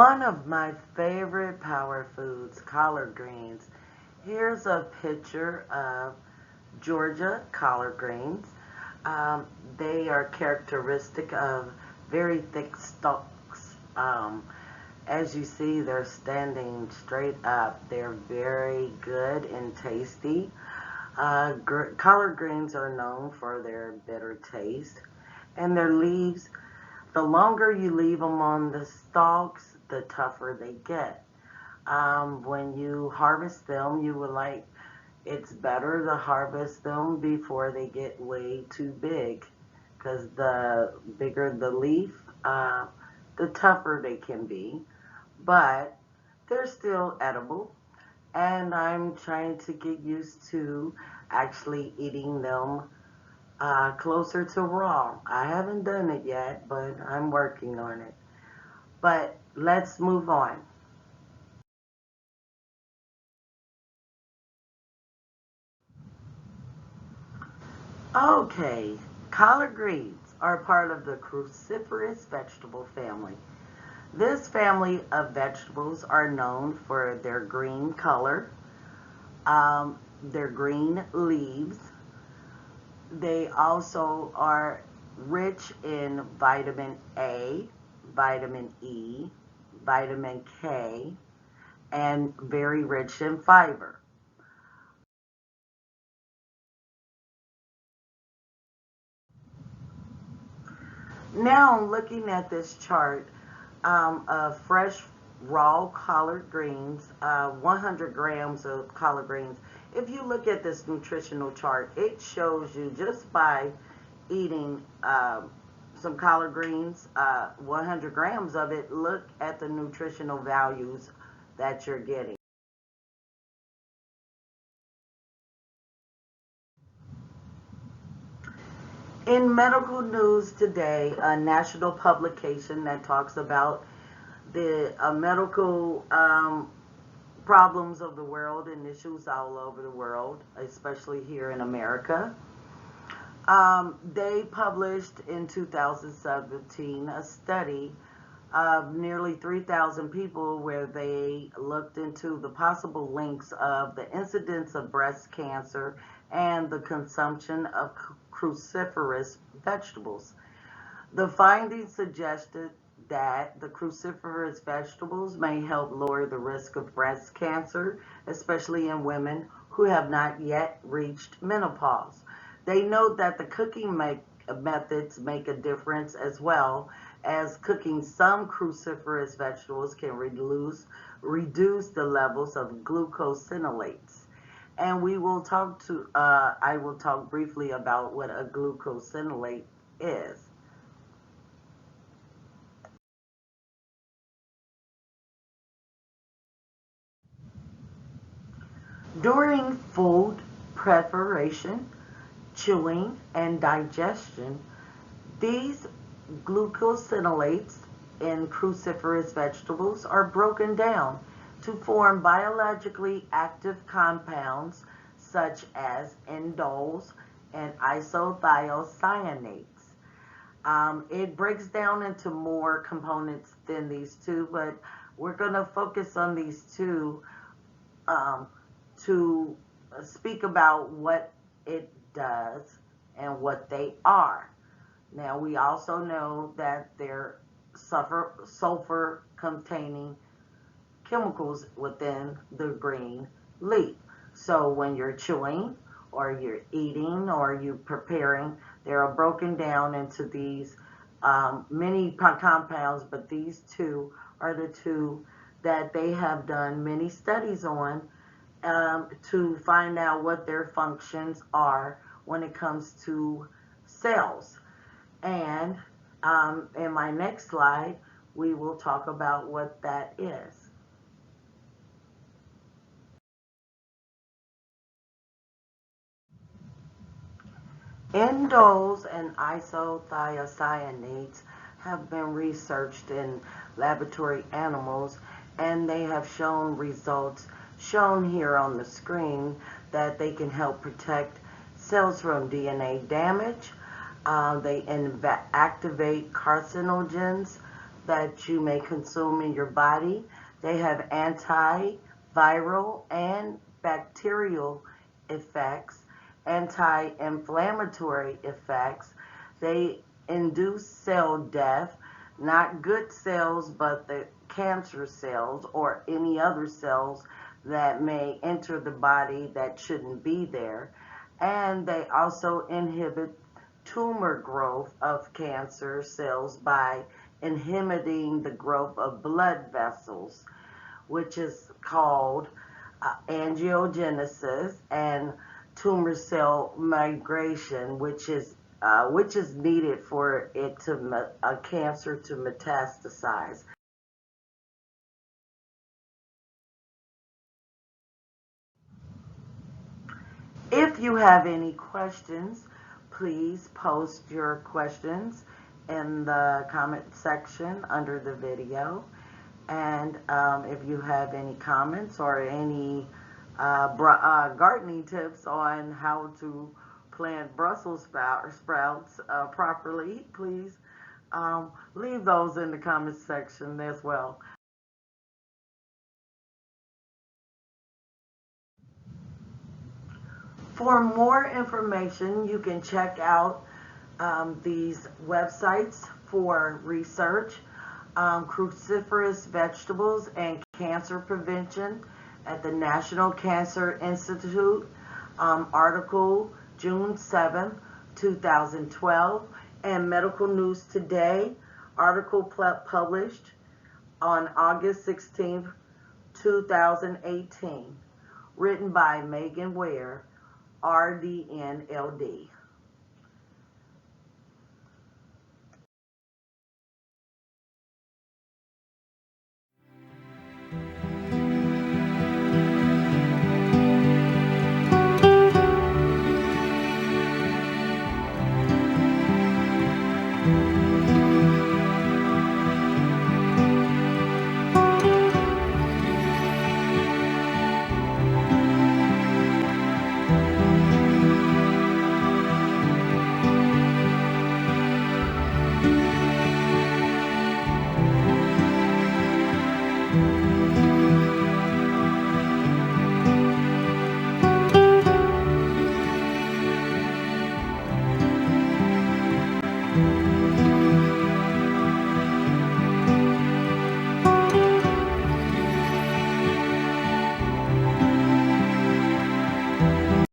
One of my favorite power foods, collard greens. Here's a picture of Georgia collard greens. Um, they are characteristic of very thick stalks. As you see, they're standing straight up. They're very good and tasty. Collard greens are known for their bitter taste, and their leaves, the longer you leave them on the stalks, the tougher they get. When you harvest them, you would like, it's better to harvest them before they get way too big, because the bigger the leaf, the tougher they can be, but they're still edible. And I'm trying to get used to actually eating them closer to raw. I haven't done it yet, but I'm working on it. But let's move on. Okay, collard greens are part of the cruciferous vegetable family. This family of vegetables are known for their green color, their green leaves. They also are rich in vitamin A, vitamin E, vitamin K, and very rich in fiber. Now, looking at this chart of fresh raw collard greens, 100 grams of collard greens. If you look at this nutritional chart, it shows you just by eating some collard greens, 100 grams of it, look at the nutritional values that you're getting. In medical news today, a national publication that talks about the medical problems of the world and issues all over the world, especially here in America. They published in 2017 a study of nearly 3,000 people where they looked into the possible links of the incidence of breast cancer and the consumption of cruciferous vegetables. The findings suggested that the cruciferous vegetables may help lower the risk of breast cancer, especially in women who have not yet reached menopause. They note that the methods make a difference as well, as cooking some cruciferous vegetables can reduce the levels of glucosinolates. And I will talk briefly about what a glucosinolate is. During food preparation, chewing, and digestion, these glucosinolates in cruciferous vegetables are broken down to form biologically active compounds such as indoles and isothiocyanates. It breaks down into more components than these two, but we're going to focus on these two um, to speak about what it does and what they are. Now, we also know that they're sulfur containing chemicals within the green leaf. So when you're chewing or you're eating or you're preparing, they are broken down into these many compounds, but these two are the two that they have done many studies on to find out what their functions are when it comes to cells. And in my next slide, we will talk about what that is. Indoles and isothiocyanates have been researched in laboratory animals, and they have shown results shown here on the screen that they can help protect cells from DNA damage. They activate carcinogens that you may consume in your body. They have antiviral and bacterial effects, anti-inflammatory effects. They induce cell death, not good cells, but the cancer cells or any other cells that may enter the body that shouldn't be there. And they also inhibit tumor growth of cancer cells by inhibiting the growth of blood vessels, which is called angiogenesis, and tumor cell migration, which is needed for it to a cancer to metastasize. If you have any questions, please post your questions in the comment section under the video. And if you have any comments or any gardening tips on how to plant Brussels sprouts properly, please leave those in the comment section as well. For more information, you can check out these websites for research, cruciferous vegetables and cancer prevention at the National Cancer Institute, article June 7th, 2012, and Medical News Today, article published on August 16th, 2018, written by Megan Ware, RDNLD.